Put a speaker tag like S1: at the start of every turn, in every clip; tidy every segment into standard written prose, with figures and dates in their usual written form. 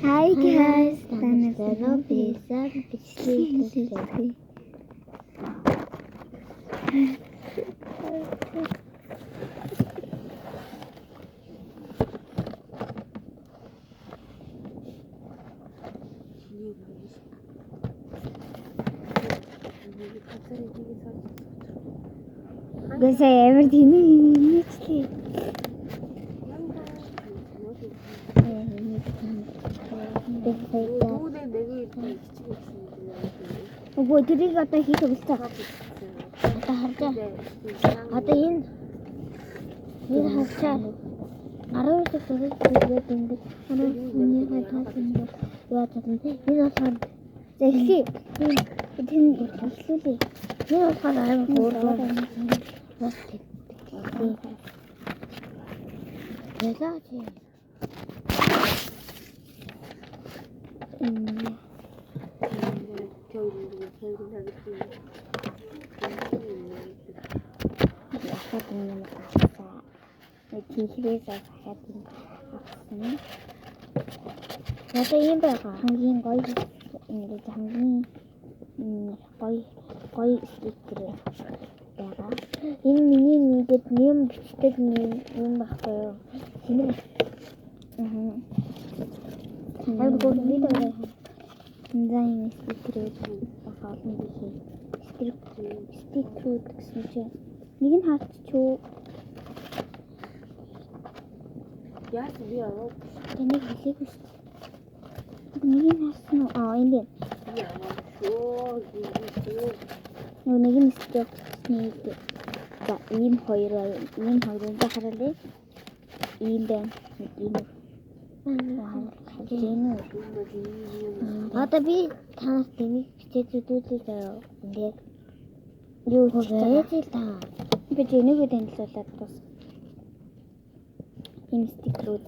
S1: Hi guys, танайсаа бисаа бичлээ. Гэсээ ямар тийм нийтлээ. Ого тэрийг одоо хийх болтой. Одоо харжаа. Одоо энэ харчаа 12 цагаас тэгээд ингэж миний хатаас ингэж яаж чадна. Энэ болохоор эхлэе. Энэ эхлүүлээ. Энэ болохоор амар гоороо. Ялаач. Одоо юм байгаа. Хамгийн гоё ингэж хамгийн гоё стикер байгаа. Энэ миний нэгэд нэм бичдэг юм баггүй юу? Айгуу видео байна. Дизайн стикер олон бишээ. Стикер гэсэн чинь нэг нь хаачихгүй. Яа би аваа. Тэнийг хэлээгүй шүү. Нэг нь хаасан уу? Энэ. Нэг нь стикер нэг. За ийм хоёроо захаралээ. Ийм байна. Одоо би танаас тэнийг бичиж үзүүлээ заяа. Ингээд юу хийж байгаа. Би зэнийгээ танилцуулаад бас. Энэ стикерүүд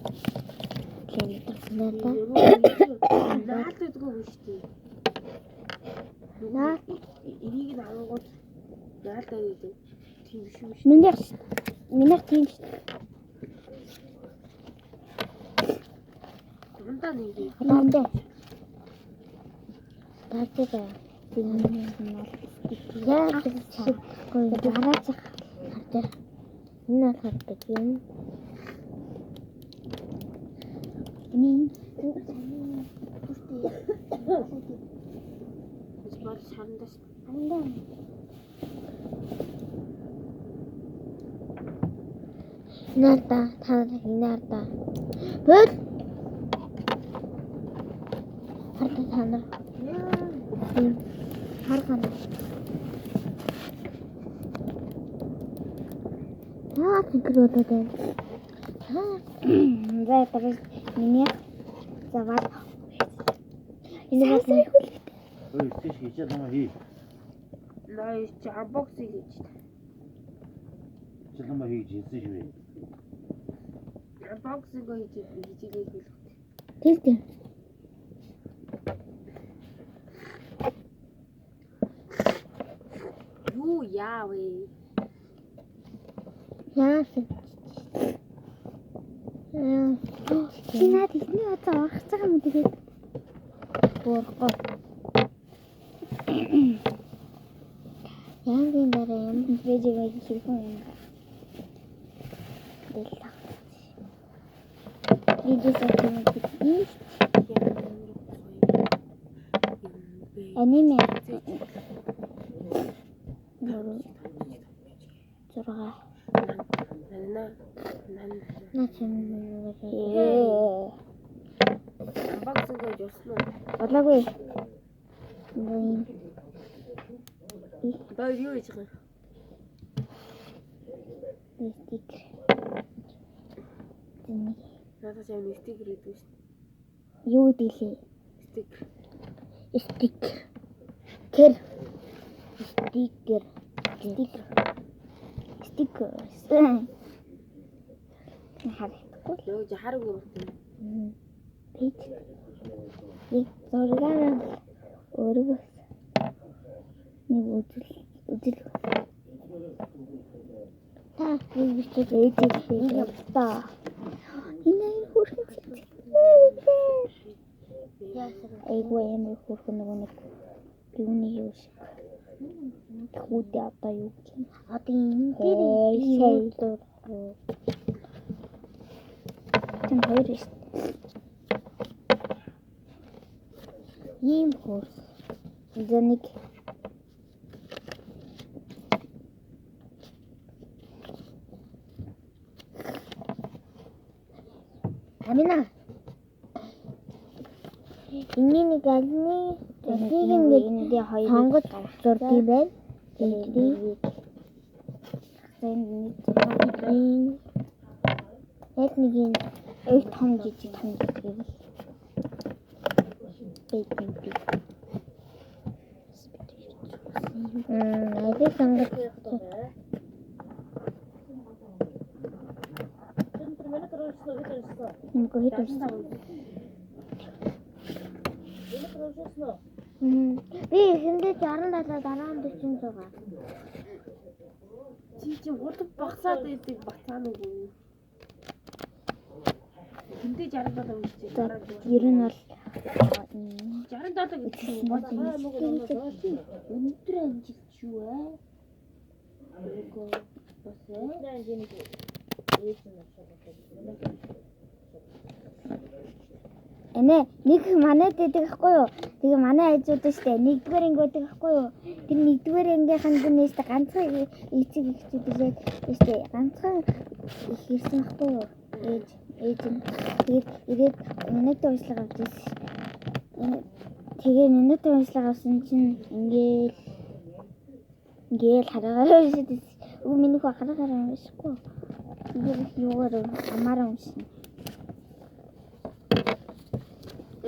S1: надад өгөө шүү дээ. Наад энийг нь аваад яалаа гэдэг. Тийм биш үү? Минийх тийм шүү дээ. Ундаа нэг юм. Ундаа. Таатай. Яа гэсэн гоё гараач хатаа. Энэ хатдаг юм. Миний бас шандас. Андаа. Нарта нарта. Бод. Харта танаа. Харгана. Тэгрөөдөө. За тавь миний заваад. Энэ бас хөлтэй.
S2: Ой, тийш хийж байгаа хий.
S1: Лай чабокс хийж.
S2: Чилэмэ хийж хийсэн шүү.
S1: Чабокс хийж хөлтэй.
S3: Тэгтээ.
S1: Юу яавэ?
S3: Яасан. Чинаад ихний одоо орох цаг юм тэгээд буурахгүй. Яангийн дараа юм бэжигээ хийх юм. Дэлла. Видео хийх. Аниме. Зурга.
S1: Баксыг жуулсан уу?
S3: Бодлоогүй.
S1: Баа юу хийж байгаа?
S3: Стикер.
S1: Надад яг стикер гэдэг шүү.
S3: Юу дийлээ?
S1: Стикер.
S3: Стикер. Харахгүй.
S1: Юу жахараг юм бэ?
S3: Пич. Зургаар өөрөө нэг үзэл. Та бичиж ээжээ та. Энэ хүрхэн Айгуу амар хөөрхөн нөгөө нэг юуны юу шиг. Хүүдээ одоо юу гэж юм.
S1: Одоо энэ дээр
S3: Тэн хоёр шүү.
S1: ийм хөр.
S3: За нэг
S1: Амина. Энийн нэг алны
S3: эндээ хоёр
S1: сонгож зурдаг юм байна.
S3: Энийг
S1: Яг нэг юм
S3: ой том жижиг юм.
S1: алийг сонгож
S3: Нэг хэд вэ?
S1: би эхэндээ 67 дараа нь 40 зугаа.
S4: Чи хурд багсаад идэг бацаана үгүй. Хинтээ 67 юм чи.
S3: Ер нь бол
S4: 67 гэдэг нь бацаа нөгөө өндөр амжилт шүү ээ. Эго бас
S3: Энэ нэг манайд байдаг хгүй юу? Тэгээ манай айжууд штэ нэгдүгээр анги байдаг хгүй юу? Тэр нэгдүгээр ангийнхан дэнээс ганцхан эцэг эхчүүд илээд штэ ганцхан их ирсэн хгүй юу? Ээж нь тэгээд ирээд минут уншлага авч ирсэн. Тэгээ минут уншлага авсан чинь ингээл хараагаа шидэс. Өө минийх хараагаа уншихгүй. Тэгээд юугаар амаараа уншина.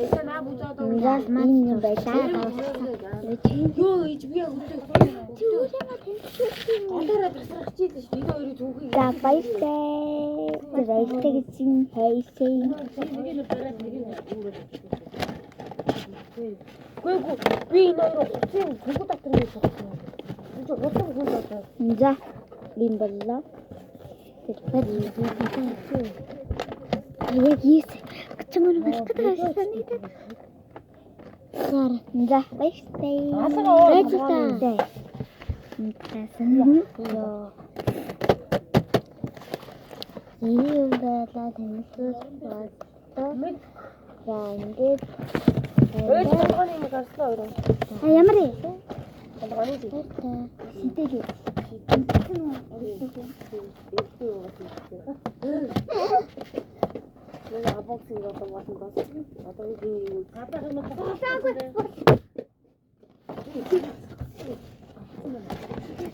S4: Эсэ на бузаад
S3: Яс мань юм байлаа.
S4: Юу ич би өдөө.
S1: Чи өөрийгөө тэнцвэрсэн.
S4: Голоороо бисрах чийлээ шүү. Энэ хоёрыг түүхий.
S3: За баяртай. Баяртай гэсэн хайсан.
S4: Нэг нь бараад нэг нь өөрөө. Гүйгүй би энэ хоёрыг хуцын бүгд доктор гэж бодсон. Би ч хуцын хүн болоо.
S3: За лим боллоо.
S1: Яг ийс. Чамаа болох гэдэг байсан нэг.
S3: За баяртай.
S1: Баяртай.
S3: Яа.
S1: Ийм байлаа тэнцвэр болоо. За ингээд
S4: Өөр болгоны юм гарслаа өөрөө.
S1: ямар юм?
S4: Болгоны gì?
S1: Синтээ.
S4: Нэг абоксыг одоо болсон бас. Одоо юу хапахын мөн.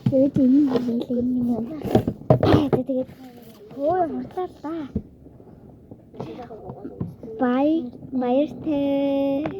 S1: Тэгээд энэ юм. Тэгээд хөө хурцаар та. Баяртай.